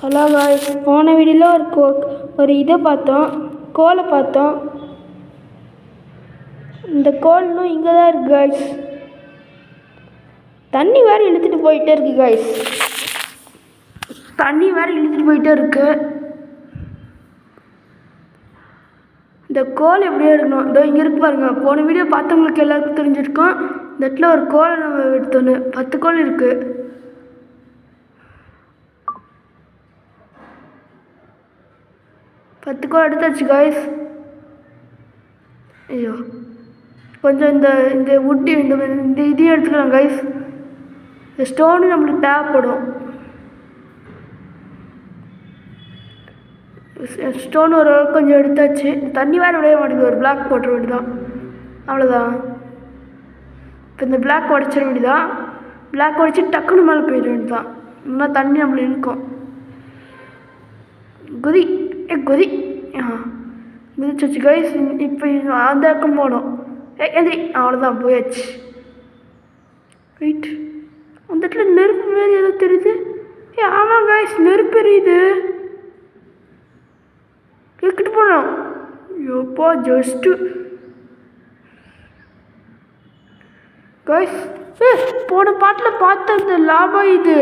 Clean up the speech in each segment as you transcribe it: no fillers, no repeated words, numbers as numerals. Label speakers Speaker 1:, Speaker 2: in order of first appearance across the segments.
Speaker 1: Hello guys, போன வீடியோவில் ஒரு இதை பார்த்தோம், கோலை பார்த்தோம். இந்த கோல் இன்னும் இங்கே தான் இருக்குது காய்ஸ். தண்ணி வேறு இழுத்துட்டு போயிட்டே இருக்குது காய்ஸ். தண்ணி வேறு இழுத்துட்டு போயிட்டே இருக்கு. இந்த கோல் எப்படியோ எடுக்கணும். இதோ இங்கே இருக்கு பாருங்க. போன வீடியோ பார்த்தவங்களுக்கு எல்லாருக்கும் தெரிஞ்சிருக்கும். இந்த இடத்துல ஒரு கோலை நம்ம எடுத்தோன்னு 10 கோல் இருக்குது. பத்து கோல் எடுத்தாச்சு காய்ஸ். ஐயோ, கொஞ்சம் இந்த இந்த உட்டி இந்த இதையும் எடுத்துக்கலாம் காய்ஸ். இந்த ஸ்டோனு நம்மளுக்கு தேவைப்படும். ஸ்டோன் ஒரு கொஞ்சம் எடுத்தாச்சு. தண்ணி வேறு விளைய மாட்டேங்குது. ஒரு பிளாக் போட்டுற வேண்டியதான், அவ்வளோதான். இப்போ இந்த பிளாக் உடச்சிட வேண்டியதான். பிளாக் உடச்சி டக்குன்னு மேலே போயிட வேண்டியதான். இன்னும் தண்ணி நம்மளை இழுக்கும். குதி குதி குதிச்சு கைஸ். இப்போ அந்த பக்கம் போகணும். எந்திரி, அவ்வளோதான், போயாச்சு. வெயிட், அந்த இடத்துல நெருப்பு மாரி ஏதோ தெரியுது. ஆமாம் கைஸ், நெருப்பு எரியுது. கேட்கிட்டு போனோம். ஐயோப்பா, ஜஸ்ட்டு கைஸ், போன பாட்டில் பார்த்த இந்த லாபம் இது.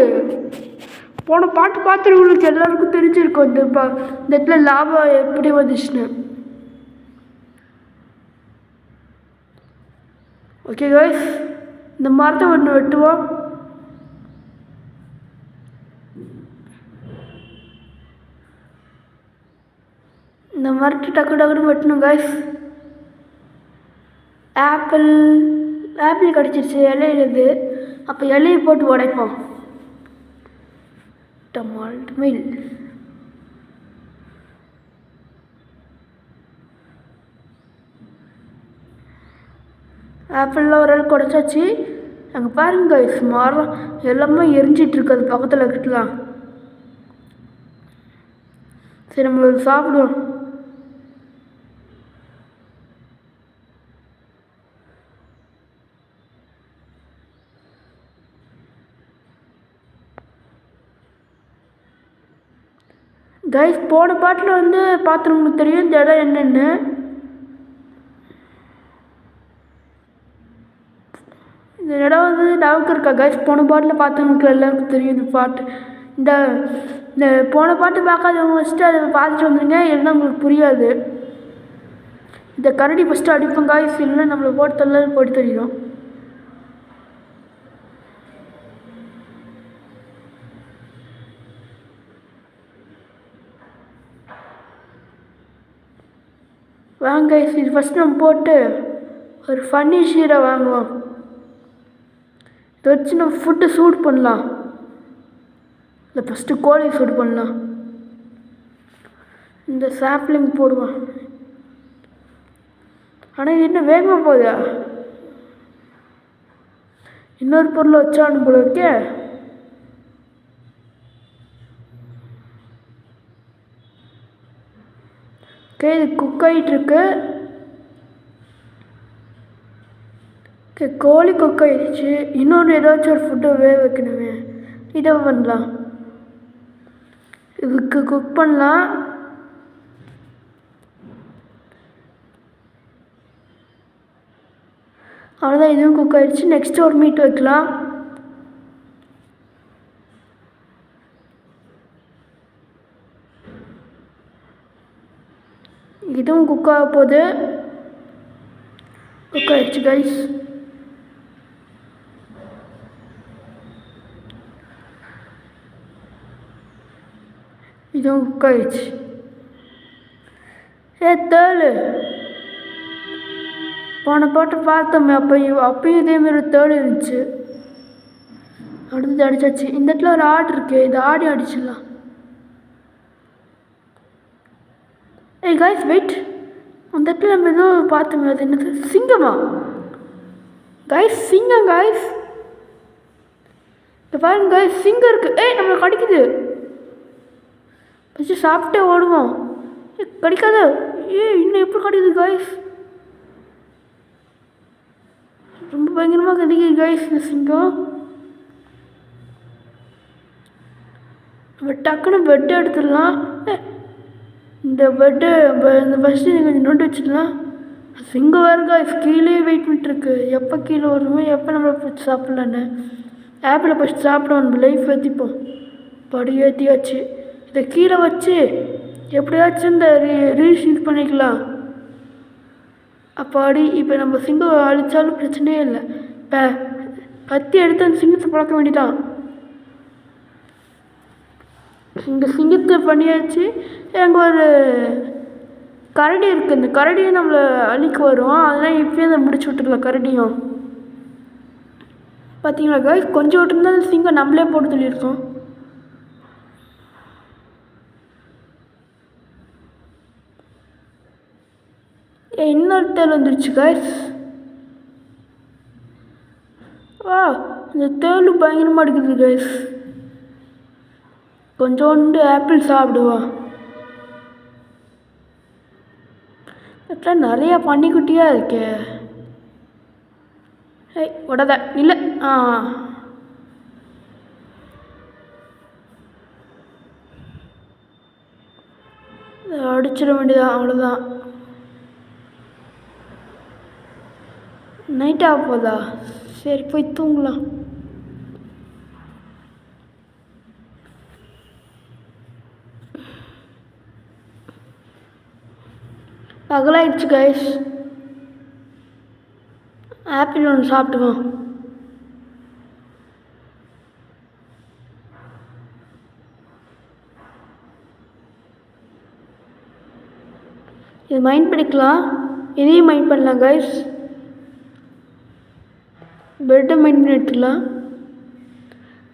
Speaker 1: போன பாட்டு பார்த்துட்டு உங்களுக்கு எல்லாருக்கும் தெரிஞ்சிருக்கும் இந்த இடத்துல லாபம் எப்படி வந்துச்சுன்னு. ஓகே கைஸ், இந்த மரத்தை ஒன்று வெட்டுவோம். இந்த மரத்தை டக்கு டக்குன்னு வெட்டணும் கைஸ். ஆப்பிள் கிடச்சிருச்சு இலையிலேருந்து. அப்போ இலையை போட்டு உடைப்போம். டமால்ட் மில். ஆப்பிள்லாம் ஒரு ஆள் குடைச்சாச்சு. அங்கே பாருங்க கைஸ், மரம் எல்லாமே எரிஞ்சிட்ருக்கு. அது பக்கத்தில் இருக்கலாம். சரி, நம்ம சாப்பிடுவோம். கைஸ், போன பாட்டில் வந்து பார்த்துருங்களுக்கு தெரியும் இந்த இடம் என்னென்னு. இந்த இடம் வந்து ஞாபகம் இருக்கா கைஸ்? போன பாட்டில் பார்த்தவங்களுக்கு எல்லாருக்கும் தெரியும் இந்த பாட்டு. இந்த இந்த போன பாட்டு பார்க்காதவங்க ஃபஸ்ட்டு அதை பார்த்துட்டு வந்துடுங்க, இல்லைன்னா உங்களுக்கு புரியாது. இந்த கரடி ஃபஸ்ட்டு அடிப்போம் கைஸ், இல்லைன்னா நம்மளை போட்டு தெரியும். வாங்க கைஸ், இது ஃபஸ்ட்டு நம்ம போட்டு ஒரு ஃபன்னி ஷீரை வாங்குவோம். இதை வச்சு நம்ம ஃபுட்டு சூட் பண்ணலாம். இல்லை, ஃபஸ்ட்டு கோழி சூட் பண்ணலாம். இந்த சாப்லிங் போடுவோம். ஆனால் இது என்ன வேகமாக போகுதா? இன்னொரு பொருளை வச்சானு போல இருக்கே. ஓகே, இது குக் ஆகிட்டுருக்கு. ஓகே, கோழி குக் ஆகிடுச்சு. இன்னொன்று ஏதாச்சும் ஒரு ஃபுட்டை வேக வைக்கணுமே. இதை பண்ணலாம். இதுக்கு குக் பண்ணலாம். அவ்வளோதான், இதுவும் குக் ஆகிடுச்சு. நெக்ஸ்ட்டு ஒரு மீட் வைக்கலாம். இதுவும் குக் ஆக போகுது. குக் ஆகிடுச்சு கைஸ். இதுவும் குக் ஆகிடுச்சு. தேள் போன பாட்டு பார்த்தோமே, அப்பயும் இதேமாரி ஒரு தேள் இருந்துச்சு. அடுத்து அடிச்சாச்சு. இந்த இடத்துல ஒரு ஆடு இருக்கு. இது ஆடி அடிச்சிடலாம். ஏய் கைஸ், வெயிட், அந்த இடத்துல நம்ம ஏதோ பார்த்தோமே, அது என்னது? சிங்கமா கைஸ்? சிங்கம் கைஸ், இப்போ பாருங்க கைஸ், சிங்கம் இருக்குது. நம்மளை கடிக்குது. ஃபஸ்ட்டு சாப்பிட்டே ஓடுவோம். கடிக்காத. இன்னும் எப்படி கடிக்குது கைஸ்? ரொம்ப பயங்கரமாக கடிக்குது கைஸ் இந்த சிங்கம். நம்ம டக்குன்னு பெட்டு எடுத்துடலாம். இந்த பெட்டு இந்த ஃபஸ்ட்டு நீங்கள் நோண்டி வச்சிடலாம். சிங்கம் வேறு காய்ஸ் கீழே வெயிட் பண்ணிட்டுருக்கு, எப்போ கீழே வருமோ, எப்போ நம்மளை பிடிச்சி சாப்பிட்லான்னு. ஆப்பிளை ஃபஸ்ட் சாப்பிடுவோம், நம்ம லைஃப் ஏற்றிப்போம். படி ஏற்றியாச்சு. இதை கீழே வச்சு எப்படியாச்சும் இந்த ரீஷீல் பண்ணிக்கலாம். அப்பாடி இப்போ நம்ம சிங்கம் அழிச்சாலும் பிரச்சனையே இல்லை. இப்போ கத்தி எடுத்து அந்த சிங்கத்தை பழக்க வேண்டியதான். இந்த சிங்கத்தை பண்ணியாச்சு. அங்கே ஒரு கரடி இருக்குது, இந்த கரடியும் நம்மளை அழிக்க வரும். அதெல்லாம் இப்போயே அதை முடிச்சு விட்டுக்கலாம் கரடியும். பார்த்தீங்களா காய்ஸ், கொஞ்சம் விட்டுருந்தா அந்த சிங்கம் நம்மளே போட்டு சொல்லியிருக்கோம். இன்னொரு தேள் வந்துருச்சு காய்ஸ். இந்த தேள் பயங்கரமாக இருக்குது காய்ஸ். கொஞ்சோண்டு ஆப்பிள் சாப்பிடுவா. இதெல்லாம் நிறையா பன்னிக்குட்டியாக இருக்கே. உடத இல்லை. அடிச்சிட வேண்டியதான், அவ்வளோதான். நைட் ஆக போதா? சரி போய் தூங்கலாம். பகலாயிடுச்சு கைஸ். ஆப்பிள் ஒன்று சாப்பிட்டுக்கோம். இது மைண்ட் பண்ணிக்கலாம், இதையும் மைண்ட் பண்ணலாம் கைஸ். பெட்டை மைண்ட் பண்ணி எடுத்துக்கலாம்.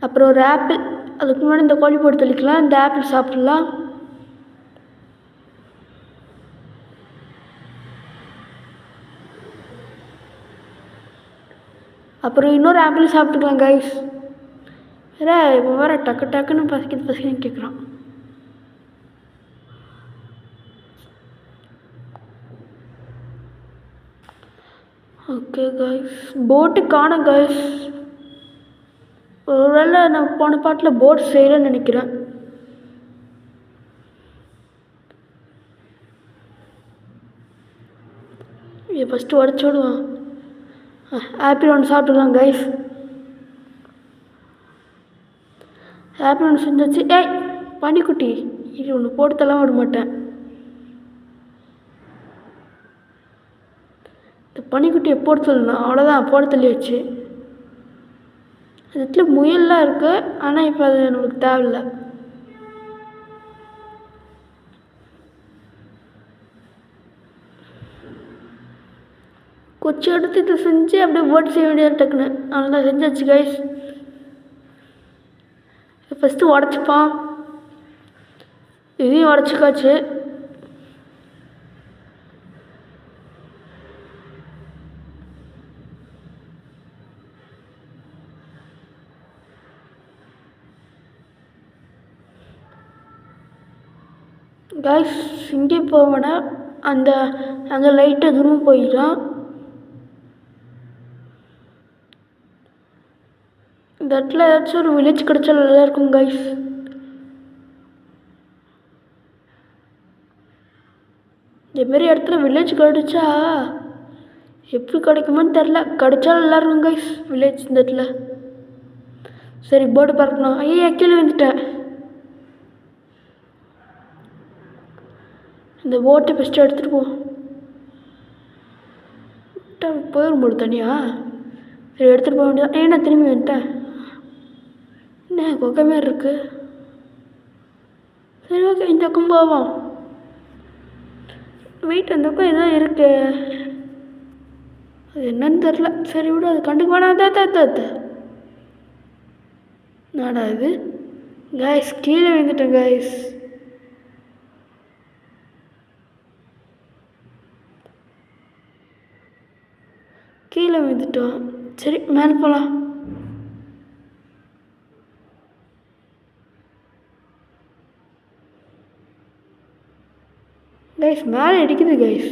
Speaker 1: அப்புறம் ஒரு ஆப்பிள், அதுக்கு முன்னாடி இந்த கோழி போட்டு தெளிக்கலாம். இந்த ஆப்பிள் சாப்பிட்லாம். அப்புறம் இன்னொரு ஆப்பிள் சாப்பிட்டுக்கலாம் கைஸ். இப்போ வேறு டக்கு டக்குன்னு பசிக்குன்னு கேட்குறான். ஓகே கைஸ், போட்டு காணோம் கைஸ். ஒருவேளை நான் போன பாட்டில் போட் செய்யலன்னு நினைக்கிறேன். இதை ஃபஸ்ட்டு உடச்சி விடுவான். ஆப்பிள் ஒன்று சாப்பிட்டுக்கலாம் கைஸ். ஆப்பிள் ஒன்று செஞ்சாச்சு. பனிக்குட்டி இது ஒன்று போட்டு தள்ளாம விட மாட்டேன். இந்த பனிக்குட்டியை போட்டு தள்ளணும், அவ்வளோதான். போட்டு தள்ளியாச்சு. இடத்துல முயல்லாம் இருக்குது, ஆனால் இப்போ அது நம்மளுக்கு தேவையில்லை. கொச்சி எடுத்து இதை செஞ்சு அப்படியே போட்டு செய்ய வேண்டியது டக்குன்னு. அவ்வளோதான், செஞ்சாச்சு கைஸ். ஃபஸ்ட்டு உடச்சிப்பான், இதையும் உடச்சிக்காச்சு. கைஸ் இங்கே போவேனா, அங்கே லைட்டாக தூரம் போயிட்டான். இந்த இடத்துல ஏதாச்சும் ஒரு வில்லேஜ் கிடச்சா நல்லா இருக்கும் கைஸ். இதேமாரி இடத்துல வில்லேஜ் கிடச்சா எப்படி கிடைக்குமான்னு தெரில. கிடச்சா நல்லா இருக்கும் கைஸ் வில்லேஜ் இந்த இடத்துல. சரி போர்டு பறக்கணும். ஐயா கீழே வந்துட்டேன். இந்த போட்டை ஃபஸ்ட்டு எடுத்துகிட்டு போயிடும் போடு தனியா. சரி எடுத்துகிட்டு போக வேண்டியதான். நான் திரும்பி வந்துட்டேன். என்ன கொக்கை மாரி இருக்கு. சரி ஓகே, இந்த பக்கம் போவோம். வெயிட் அந்த பக்கம் ஏதோ இருக்கு, அது என்னன்னு தெரில. சரி விட, அது கண்டுக்கு வேணாம். நாடா இது கைஸ், கீழே வந்துட்டேன் கைஸ். கீழே வந்துட்டோம். சரி மேலே போகலாம். கைஸ் மேலே அடிக்குது கைஸ்.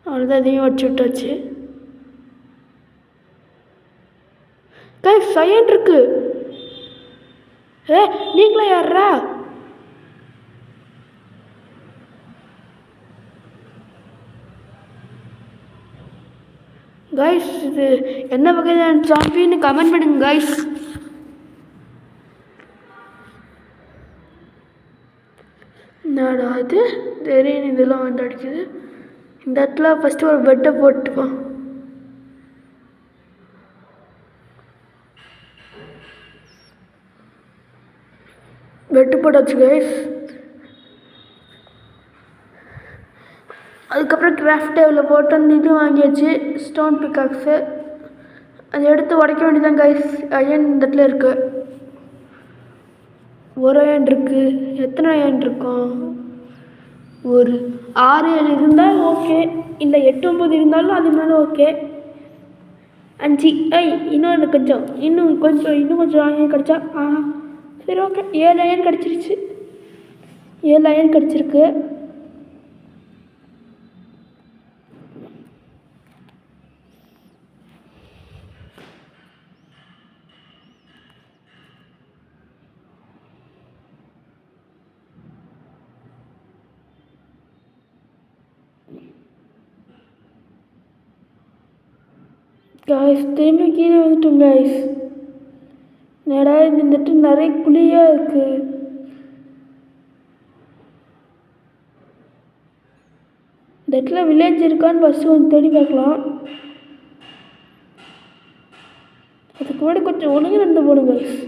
Speaker 1: அவ்வளோதான், அதையும் வச்சு விட்டாச்சு கைஸ். சைன் இருக்கு. நீங்களா யாரா? கைஸ் இது என்ன வகையான சாம்பின்னு கமெண்ட் பண்ணுங்க கைஸ். என்னடா இது தெரியும், இதெல்லாம் வந்து அடிக்குது. இந்த இடத்துல ஃபஸ்ட்டு ஒரு பெட்டை போட்டுப்போம். பெட்டு போட்டாச்சு கைஸ். அதுக்கப்புறம் கிராஃப்ட் டேபிளில் போட்டு அந்த இது வாங்கியாச்சு, ஸ்டோன் பிக்காக்ஸு. அதை எடுத்து உடைக்க வேண்டியதான் கைஸ். அயன் இந்த இடத்துல இருக்குது. ஒரு அயன் இருக்குது. எத்தனை அயன் இருக்கும்? ஒரு 6-7 இருந்தால் ஓகே, இல்லை 8-9 இருந்தாலும் அது மேலே ஓகே. 5 இன்னும் கொஞ்சம் அயன் கிடச்சா சரி ஓகே. 7 அயன் கிடச்சிருச்சு. 7 அயன் கிடச்சிருக்கு. கைஸ் திரும்பி கீழே வந்துட்டோம் கைஸ். நேடா இந்த இடத்துல நிறைய குழியாக இருக்குது. இந்த இடத்துல வில்லேஜ் இருக்கான்னு ஃபஸ்ட்டு வந்து தேடி பார்க்கலாம். அதுக்கு முன்னாடி கொஞ்சம் ஒழுங்கு நடந்து போகணும் கைஸ்.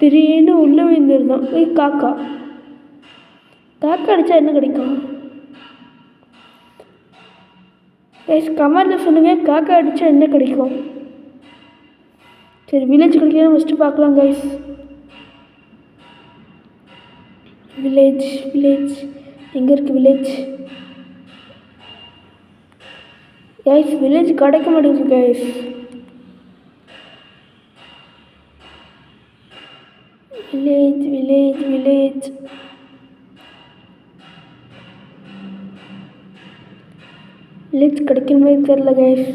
Speaker 1: திடீர்னு உள்ளே விழுந்துருந்தான். காக்கா அடித்தா என்ன கிடைக்கும் கைஸ்? கமெண்டில் சொல்லுங்கள், காக்கா அடித்தா என்ன கிடைக்கும்? சரி வில்லேஜ் கிடைக்கிறத ஃபஸ்ட்டு பார்க்கலாம் கைஸ். வில்லேஜ் எங்கே இருக்குது வில்லேஜ்? கைஸ் வில்லேஜ் கிடைக்க மாட்டேங்குது கைஸ். வில்லேஜ் கிடைக்கிற மாதிரி தெரியல கைஸ்.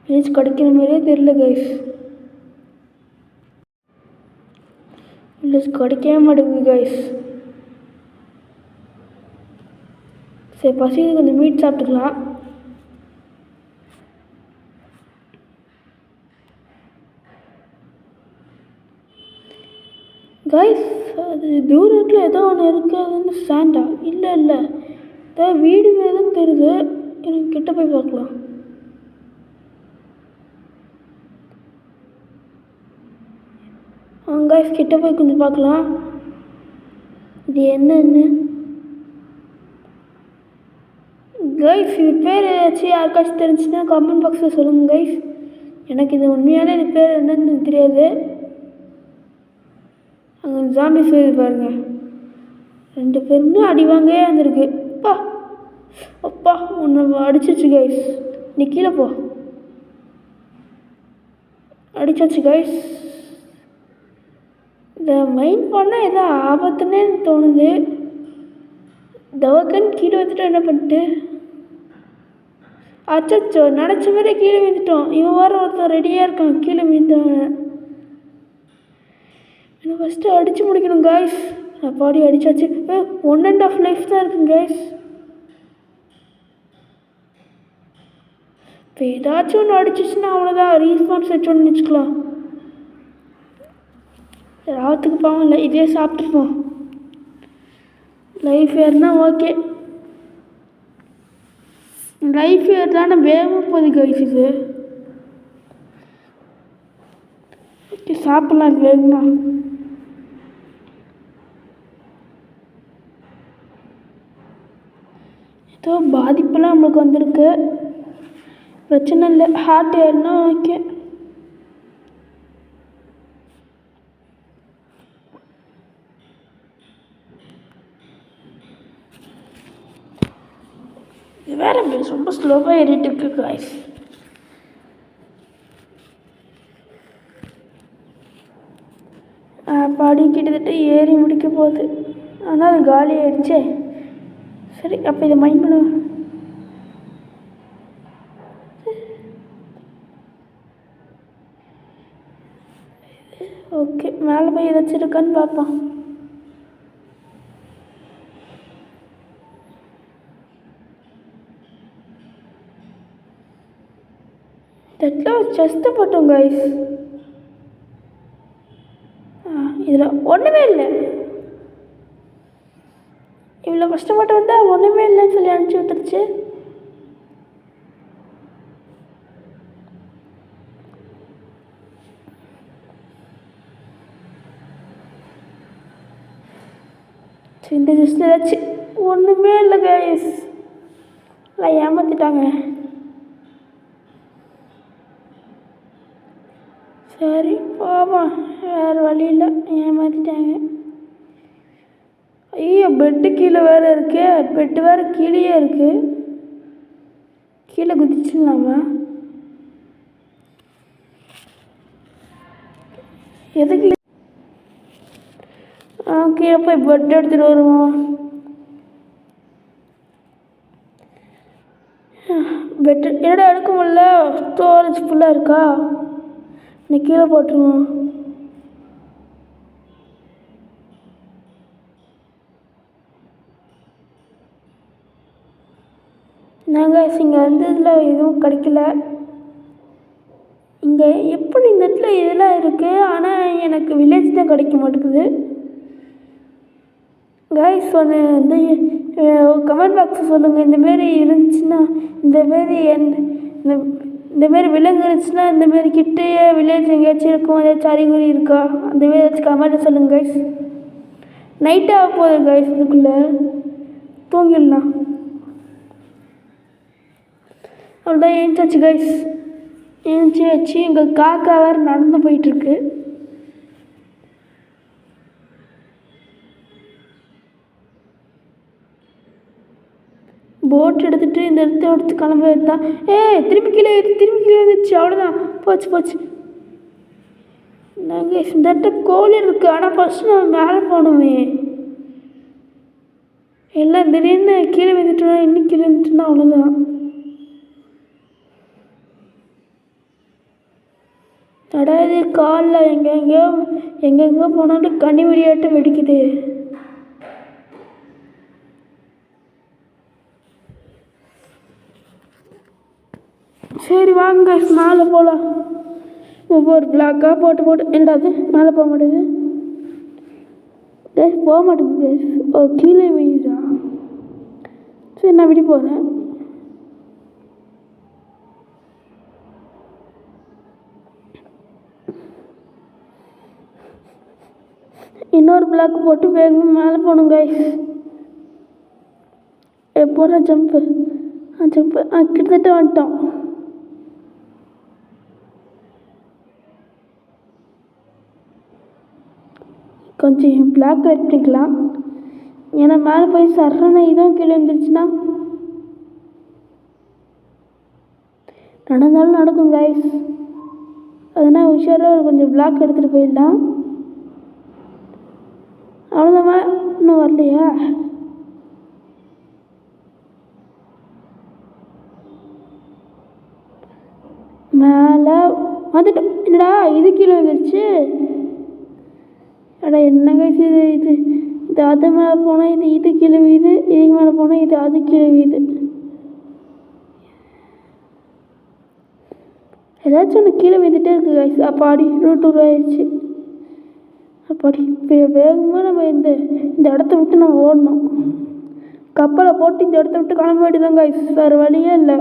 Speaker 1: வில்லேஜ் கிடைக்கிற மாதிரியே தெரியல கைஸ். வில்லேஜ் கிடைக்கவே மாட்டேங்குது கைஸ். சரி பசிக்கு கொஞ்சம் மீட் சாப்பிட்டுக்கலாம். கைஸ் அது தூரத்தில் ஏதோ ஒன்று இருக்குதுன்னு சாண்டா இல்லை ஏதோ வீடு வேறுன்னு தெரியுது. எனக்கு கிட்ட போய் பார்க்கலாம். கைஸ் கிட்ட போய் கொஞ்சம் பார்க்கலாம் இது என்னன்னு. கைஸ் இது பேர் ஏதாச்சும் யாருக்காச்சும் தெரிஞ்சுன்னா கமெண்ட் பாக்ஸில் சொல்லுங்கள் கைஸ். எனக்கு இது உண்மையாலே இது பேர் என்னன்னு தெரியாது. அங்கே ஜாம்பிஸ் வருது பாருங்க. 2 பேருமே அடிவாங்கே வந்திருக்கு. அப்பா உன்னை அடிச்சிச்சு கைஸ். நீ கீழே போ. அடிச்சாச்சு கைஸ். இந்த மைண்ட் பண்ணால் ஏதோ ஆபத்துன்னே தோணுது. தவக்கன் கீழே வந்துட்டோம். என்ன பண்ணிட்டு அச்சோ நினச்ச மாதிரி கீழே விழுந்துட்டோம். இவன் வர ஒருத்தன் ரெடியாக இருக்கான் கீழே விழுந்தவன். எனக்கு ஃபஸ்ட்டு அடித்து முடிக்கணும் கைஸ். நான் பாடி அடித்தாச்சு. 1.5 லைஃப் தான் இருக்குங்க கைஸ். இப்போ ஏதாச்சும் ஒன்று அடிச்சிச்சுன்னா அவ்வளோதான். ரீஸ்பான்ஸ் வச்சோன்னு வச்சுக்கலாம். ராவத்துக்கு பாவம் இல்லை, இதே சாப்பிட்டுருப்போம். லைஃப் ஏறுனா ஓகே. லைஃப் ஏறுதானே வேகமாக போகுது கைஸ். இது ஓகே சாப்பிட்லாம் வேகமாக. ஏதோ பாதிப்பெல்லாம் நம்மளுக்கு வந்திருக்கு. பிரச்சனை இல்லை. ஹார்ட் ஏறுனா ஓகே. இது வேறு ரொம்ப ஸ்லோவாக ஏறிட்டு இருக்கு காய்ஸ். பாடி கிட்டத்தட்ட ஏறி முடிக்க போகுது. ஆனால் அது காலி ஆயிடுச்சே. சரி அப்போ இதை மைண்ட் பண்ணுவேன். ஓகே, மேலே போய் ஏதாச்சும் இருக்கான்னு பார்ப்போம். இடத்துல ஒரு செஸ்ட்டு போட்டோம் கைஸ். இதில் ஒன்றுமே இல்லை. இவ்வளோ கஷ்டப்பட்டு வந்தால் ஒன்றுமே இல்லைன்னு சொல்லி அனுப்பிச்சி விட்டுருச்சு. இந்த ஜஸ்ட்டில் ஏதாச்சும் ஒன்றுமே இல்லை கைஸ். எல்லாம் ஏமாற்றிட்டாங்க. சரி பாவம், வேறு வழி இல்லை, ஏமாற்றிட்டாங்க. ஐயோ, பெட்டு கீழே வேறு இருக்கு. பெட்டு வேறு கீழேயே இருக்குது. கீழே குதிச்சிடலாமா? எதுக்கு? கீழே போய் பெட் எடுத்துகிட்டு வருவோம். பெட்டு என்னடா எடுக்க முடியல, ஸ்டோரேஜ் ஃபுல்லாக இருக்கா? நீ கீழே போட்டுருவோம். நாங்கள் இங்கே வந்ததில் எதுவும் கிடைக்கல. இங்கே எப்படி இந்த இடத்துல இதெல்லாம் இருக்குது, ஆனால் எனக்கு வில்லேஜ் தான் கிடைக்க மாட்டேங்குது கைஸ். ஒன்று வந்து கமெண்ட் பாக்ஸில் சொல்லுங்கள், இந்தமாரி இருந்துச்சுன்னா, இந்தமாரி இந்தமாரி விலங்கு இருந்துச்சுன்னா, இந்தமாரி கிட்டேயே வில்லேஜ் எங்கேயாச்சும் இருக்கும், ஏதாச்சும் அறிகுறி இருக்கா, அந்தமாரி ஏதாச்சும் கமெண்ட்டை சொல்லுங்கள் கைஸ். நைட்டாக போகுது கைஸ், இதுக்குள்ளே தூங்கிடலாம். அவ்வளோதான், ஏஞ்சாச்சு கைஸ். ஏஞ்சாச்சு. எங்கள் காக்கா வேறு நடந்து போயிட்டுருக்கு. போட் எடுத்துகிட்டு இந்த இடத்த எடுத்து கிளம்புறது தான். திரும்பி கீழே வந்துச்சு. அவ்வளோதான், போச்சு. நாங்கள் இந்த இடத்துல கோழி இருக்குது, ஆனால் ஃபஸ்ட்டு நம்ம மேலே போகணுமே. எல்லாம் திடீர்னு கீழே வந்துட்டோம்னா, இன்னும் கீழே வந்துட்டோம்னா அவ்வளோதான். அடாது காலில் எங்கெங்கேயோ போனாலும் கனி வெடியாட்டம் வெடிக்குது. சரி வாங்க மேலே போகலாம். ஒவ்வொரு பிளாக்காக போட்டு என்னடாது மேலே போக மாட்டேங்குது கேஸ், போக மாட்டேங்குது கேஸ். கீழே வெயிடா? சரி, நான் விடி போகிறேன். இன்னொரு பிளாக் போட்டு வேகமாக மேலே போகணும் கைஸ். போடுற ஜம்ப்பு கிட்டத்தட்ட வந்துட்டோம். கொஞ்சம் பிளாக் எடுத்துக்கலாம், ஏன்னா மேலே போய் சரண இதுவும் கீழே வந்துருச்சுன்னா நடந்தாலும் நடக்கும் கைஸ். அதனால் உஷாராக கொஞ்சம் பிளாக் எடுத்துகிட்டு போயிடலாம். அவ்வளோதான், இன்னும் வரலையா? மேலே வந்துட்டு என்னடா இது கீழே வந்துருச்சு. அடா என்ன கைஸ் இது அது மேலே போனால் இது கீழே வீது, இதுக்கு மேலே போனால் அது கீழே வீது. ஏதாச்சும் ஒன்று கீழே வீந்துட்டே இருக்குது கைஸ். அப்பாடி ரூட் உருவாயிடுச்சு. அப்பாடி வேகமாக நம்ம இந்த இடத்த விட்டு நம்ம ஓடணும். கப்பலை போட்டு இந்த இடத்த விட்டு கிளம்ப வேண்டியதான் கைஸ், வேறு வழியே இல்லை.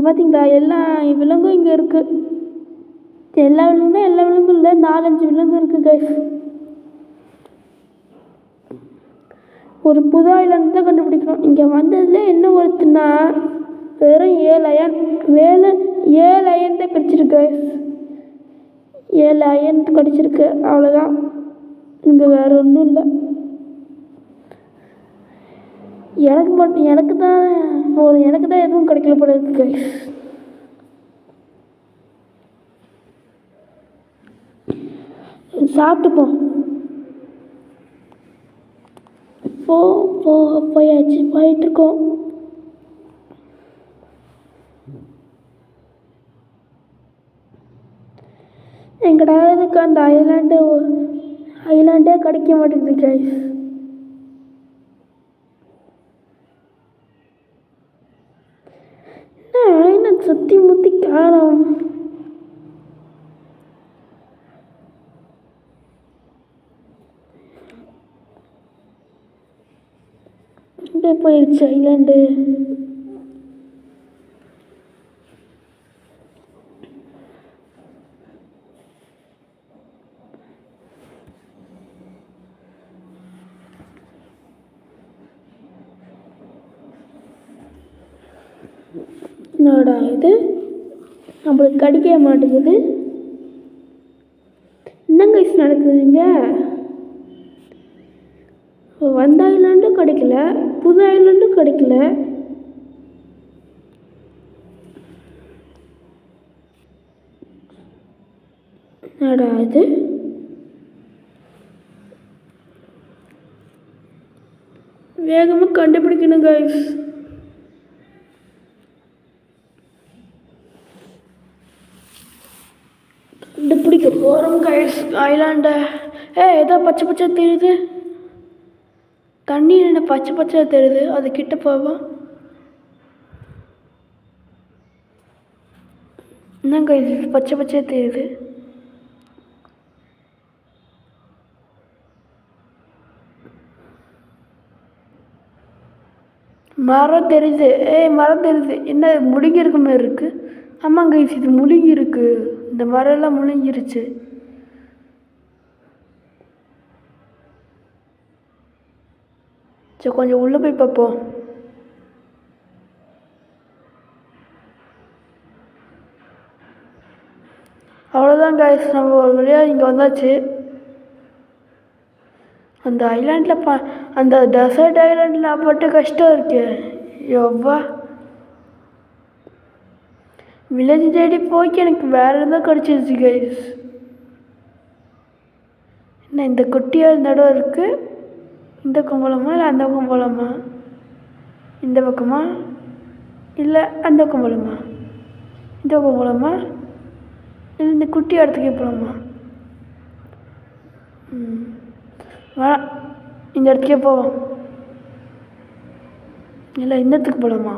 Speaker 1: பார்த்தீங்களா எல்லா விலங்கும் இங்கே இருக்குது. எல்லா விலங்கும் இல்லை, 4-5 விலங்கு இருக்குது கைஸ். ஒரு புது ஐலாண்டு தான் கண்டுபிடிக்கணும். இங்கே வந்ததில் என்ன ஒருத்துனா வெறும் 7 அயன் தான் கிடச்சிருக்கு கைஸ். 7 அயன் கிடச்சிருக்கு, அவ்வளோதான். இங்கே வேறு ஒன்றும் இல்லை. எனக்கு தான் எதுவும் கிடைக்கல போல இருக்கு கைஸ். சாப்பிட்டு போயாச்சு போயிட்டுருக்கோம். எங்கடா இதுக்கு அந்த ஐலாண்டே கிடைக்க மாட்டேங்குது கைஸ். ஐலாண்ட் சுற்றி முற்றி காணோம். எங்கே போயிடுச்சு ஐலாண்டு? என்னடா இது நம்மளுக்கு கிடைக்க மாட்டேங்குது. என்னங்க இது நடக்குதுங்க? வந்த ஐலாண்டும் கிடைக்கல, புது ஐலாண்டும் கிடைக்கல. என்னடா இது? வேகமாக கண்டுபிடிக்கணும் கைஸ். கண்டுபிடிக்க போகிறோம் கைஸ் ஐலாண்டை. ஏதோ பச்சை பச்சை தெரியுது, தண்ணி என்ன பச்சை பச்சை தெரியுது. அது கிட்ட போவோம். என்னங்க இது பச்சை பச்சையாக தெரியுது? மரம் தெரியுது. மரம் தெரியுது. என்ன முழுங்கி இருக்க மாதிரி இருக்குது. ஆமாங்க இது முழுங்கி இருக்கு. இந்த மரம்லாம் முழுங்கிருச்சு. சரி கொஞ்சம் உள்ளே போய் பார்ப்போம். அவ்வளோதான் கைஸ், நம்ம ஒரு வழியாக இங்கே வந்தாச்சு. அந்த ஐலாண்டில் அந்த டெசர்ட் ஐலாண்டில் பட்ட கஷ்டம் இருக்கு. எவ்வா வில்லேஜ் தேடி போய்க்கு எனக்கு வேறு எதாவது கிடச்சிருச்சு கைஸ். என்ன இந்த குட்டியாக நடுவு இருக்குது. இந்த பக்கம் போகலாமா இல்லை அந்த பக்கம் போகலாமா? இந்த பக்கமா இல்லை அந்த பக்கம் போகலாமா? இந்த பக்கம் போகலாமா இல்லை இந்த குட்டி இடத்துக்கே போகலாமா? வேணாம், இந்த இடத்துக்கே போவோம். இல்லை இந்த இடத்துக்கு போகலாமா?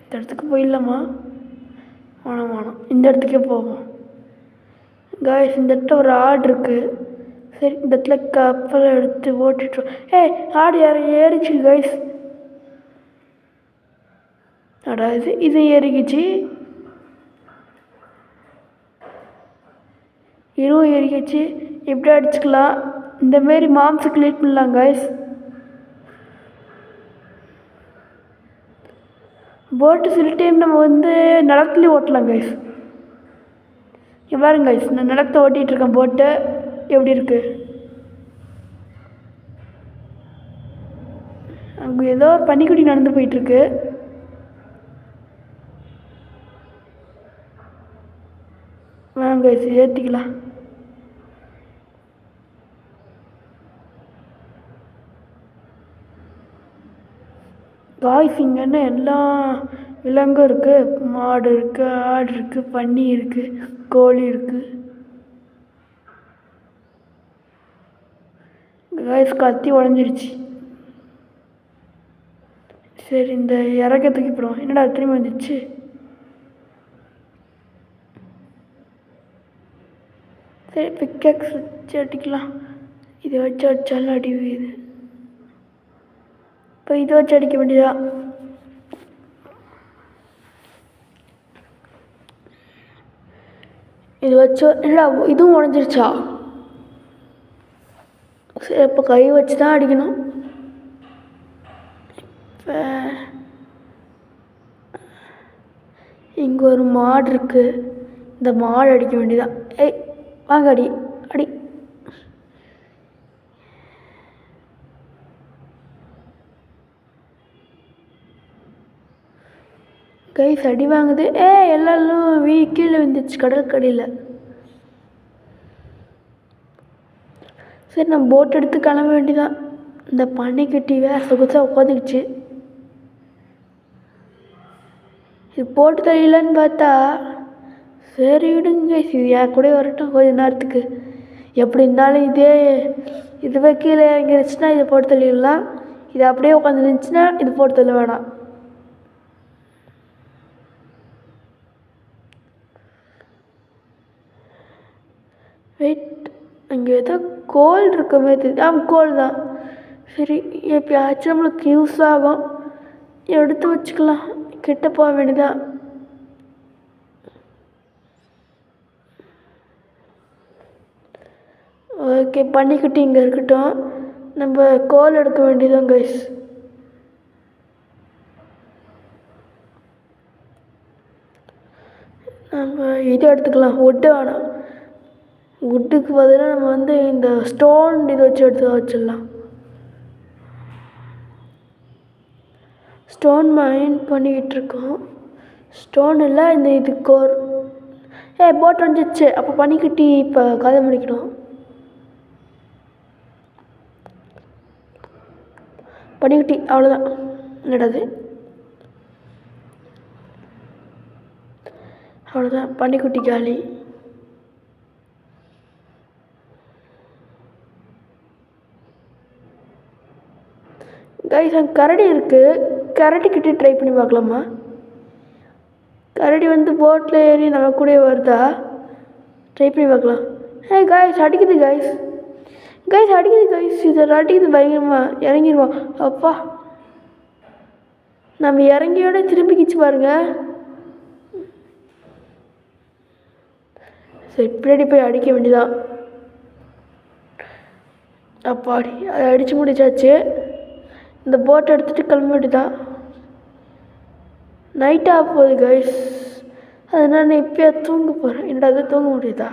Speaker 1: இந்த இடத்துக்கு போயிடலாமா? வேணாம், இந்த இடத்துக்கே போவோம். காய்ஸ் இந்த இடத்துல ஒரு ஆடு இருக்குது. சரி இந்த இடத்துல கப்பலை எடுத்து ஓட்டிட்டோம். ஆடு ஏறிச்சு காய்ஸ். அடா இது ஏறிக்கிச்சு. இதுவும் ஏறிக்கிச்சு. இப்படி அடிச்சுக்கலாம். இந்தமாரி மாம்ஸை கிளியர் பண்ணலாம் காய்ஸ். போட்டு சில டைம் நம்ம நிலத்துலேயும் ஓட்டலாம் கைஸ். இங்கே பாருங்க கைஸ், நான் நிலத்தை ஓட்டிகிட்ருக்கேன். போட்டு எப்படி இருக்குது? அங்கே ஏதோ ஒரு பனிக்குடி நடந்து போயிட்டுருக்கு. வாங்க கைஸ் ஏற்றிக்கலாம். காய்ஸ் இங்கன்னா எல்லா விலங்கும் இருக்குது. மாடு இருக்குது, ஆடு இருக்குது, பன்னி இருக்குது, கோழி இருக்குது. காய்ஸ் கத்தி உடஞ்சிருச்சு. சரி இந்த இறக்க தூக்கி போடுவோம். என்னடா திரும்பி வந்துச்சு? சரி பிக்கெக்ஸ் வச்சு அடிக்கலாம். இதை வச்சு அடித்தாலும் அடி வீது. இப்போ இதை வச்சு அடிக்க வேண்டியதா? இது வச்சு என்னடா இதுவும் உடஞ்சிருச்சா? சரி இப்போ கை வச்சு தான் அடிக்கணும். இப்போ இங்கே ஒரு மாடு இருக்குது. இந்த மாடு அடிக்க வேண்டியதா? வாங்க அடி அடி. கைஸ் அடி வாங்குது. எல்லாரும் கீழே வந்துச்சு கடற்கரையில். சரி நம்ம போட் எடுத்து கிளம்ப வேண்டியதான். இந்த பன்னிக்குட்டி வேறு சொகுசாக உட்காந்துக்குச்சு. இது போட்டு தெரியலன்னு பார்த்தா சரி விடுங்க, இது என் கூட வரட்டும் கொஞ்ச நேரத்துக்கு. எப்படி இருந்தாலும் இதுவே கீழே இறங்கிருச்சுன்னா இதை போட்டு தள்ளிடலாம். இது அப்படியே உட்காந்துருந்துச்சுன்னா இது போட்டு தள்ள வேணாம். வெயிட், அங்கே ஏதோ கோல் இருக்க மாதிரி தெரியுது. கோல் தான். சரி, எப்பயாச்சும் நம்மளுக்கு யூஸ் ஆகும், எடுத்து வச்சுக்கலாம். கிட்ட போக வேண்டியதான். ஓகே, பன்னிக்குட்டி இங்கே இருக்கட்டும். நம்ம கோல் எடுக்க வேண்டியதான் கைஸ். நம்ம இது எடுத்துக்கலாம், வுட்டு வேணாம். வுட்டுக்கு பதிலாக நம்ம இந்த ஸ்டோன் இது வச்சு எடுத்து வச்சிடலாம். ஸ்டோன் மைன் பண்ணிக்கிட்டு இருக்கோம். ஸ்டோன் இல்லை, இது கோர். போட் வந்துச்சு. அப்போ பன்னிக்குட்டி இப்போ கதை முடிக்கணும். பன்னிக்குட்டி அவ்வளோதான். என்னடாது, அவ்வளோதான், பன்னிக்குட்டி காலி. கைஸ், அங்கே கரடி இருக்குது. கரடிக்கிட்டே ட்ரை பண்ணி பார்க்கலாமா? கரடி போட்டில் ஏறி நம்ம கூட வருதா? ட்ரை பண்ணி பார்க்கலாம். கைஸ் அடிக்குது கைஸ். அடிக்குது கைஸ். இதை அடிக்குது பயங்கரமா. இறங்கிடுவோம். அப்பா, நம்ம இறங்கியோட திரும்பிக்கிச்சு பாருங்க. சரி, பின்னாடி போய் அடிக்க வேண்டியதான். அப்பாடி, அதை அடித்து முடிச்சாச்சு. இந்த போட்டை எடுத்துகிட்டு கிளம்ப வேண்டியதான். நைட் ஆக போகுது கைஸ். அதனால் நான் இப்போயே தூங்க போகிறேன். என்னடா அது, தூங்க முடியுதா?